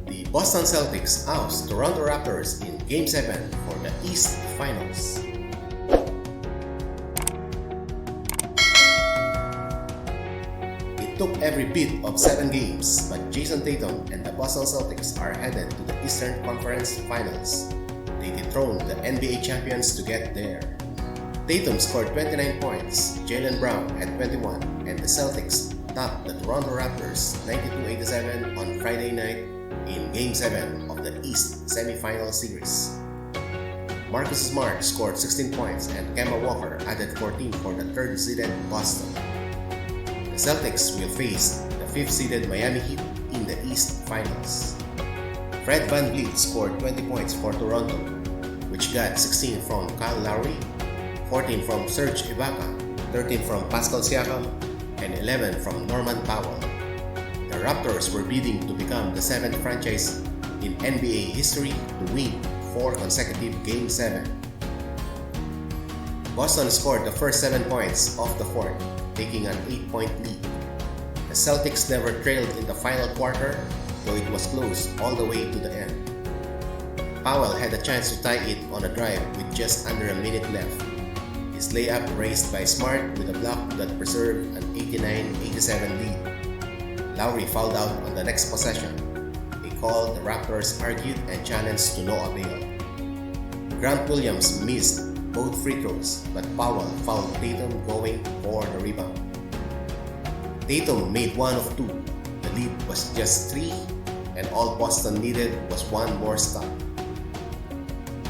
The Boston Celtics oust Toronto Raptors in Game 7 for the East Finals. It took every bit of 7 games, but Jason Tatum and the Boston Celtics are headed to the Eastern Conference Finals. They dethroned the NBA champions to get there. Tatum scored 29 points, Jalen Brown had 21, and the Celtics topped the Toronto Raptors 92-87 on Friday night in Game 7 of the East Semi-Final Series. Marcus Smart scored 16 points and Kemba Walker added 14 for the third-seeded Boston. The Celtics will face the fifth-seeded Miami Heat in the East Finals. Fred VanVleet scored 20 points for Toronto, which got 16 from Kyle Lowry, 14 from Serge Ibaka, 13 from Pascal Siakam, and 11 from Norman Powell. The Raptors were bidding to become the 7th franchise in NBA history to win 4 consecutive Game 7. Boston scored the first 7 points off the court, taking an 8-point lead. The Celtics never trailed in the final quarter, though it was close all the way to the end. Powell had a chance to tie it on a drive with just under a minute left. His layup raised by Smart with a block that preserved an 89-87 lead. Lowry fouled out on the next possession, a call the Raptors argued and challenged to no avail. Grant Williams missed both free throws, but Powell fouled Tatum going for the rebound. Tatum made 1 of 2. The lead was just 3, and all Boston needed was 1 more stop.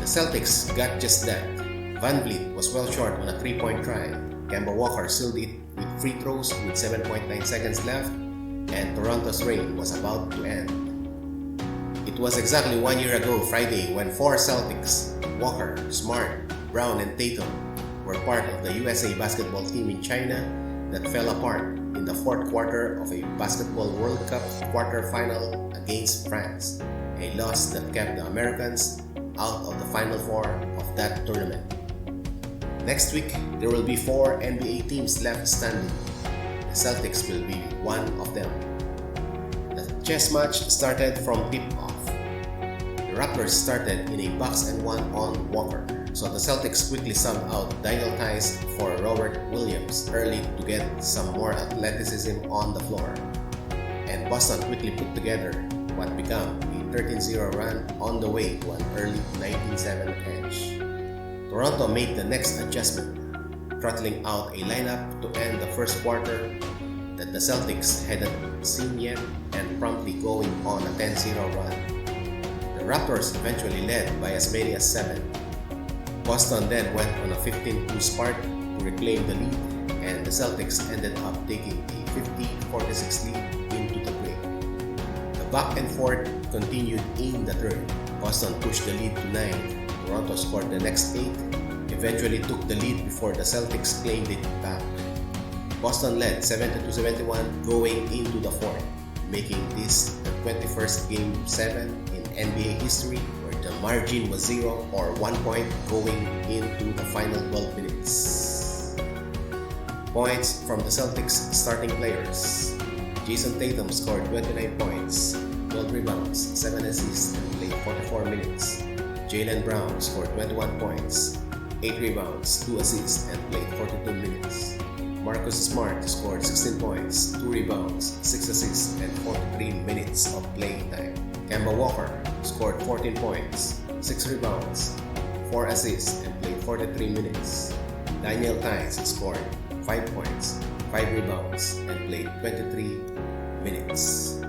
The Celtics got just that. VanVleet was well short on a 3-point try. Kemba Walker sealed it with free throws with 7.9 seconds left, and Toronto's reign was about to end. It was exactly 1 year ago Friday when 4 Celtics, Walker, Smart, Brown, and Tatum, were part of the USA basketball team in China that fell apart in the 4th quarter of a Basketball World Cup quarterfinal against France, a loss that kept the Americans out of the Final Four of that tournament. Next week, there will be 4 NBA teams left standing. The Celtics will be one of them. The chess match started from tip-off. The Raptors started in a box-and-1 on Walker, so the Celtics quickly subbed out Daniel Tice for Robert Williams early to get some more athleticism on the floor. And Boston quickly put together what became a 13-0 run on the way to an early 19-7 edge. Toronto made the next adjustment, throttling out a lineup to end the first quarter that the Celtics hadn't seen yet and promptly going on a 10-0 run. The Raptors eventually led by as many as 7. Boston then went on a 15-2 spurt to reclaim the lead, and the Celtics ended up taking a 50-46 lead into the break. The back and forth continued in the third. Boston pushed the lead to 9. Toronto scored the next 8, eventually took the lead before the Celtics claimed it back. Boston led 72-71 going into the fourth, making this the 21st Game 7 in NBA history where the margin was 0 or 1 point going into the final 12 minutes. Points from the Celtics starting players. Jason Tatum scored 29 points, 12 rebounds, 7 assists, and played 44 minutes. Jalen Brown scored 21 points, 8 rebounds, 2 assists, and played 42 minutes. Marcus Smart scored 16 points, 2 rebounds, 6 assists, and 43 minutes of playing time. Kemba Walker scored 14 points, 6 rebounds, 4 assists, and played 43 minutes. Daniel Tice scored 5 points, 5 rebounds, and played 23 minutes.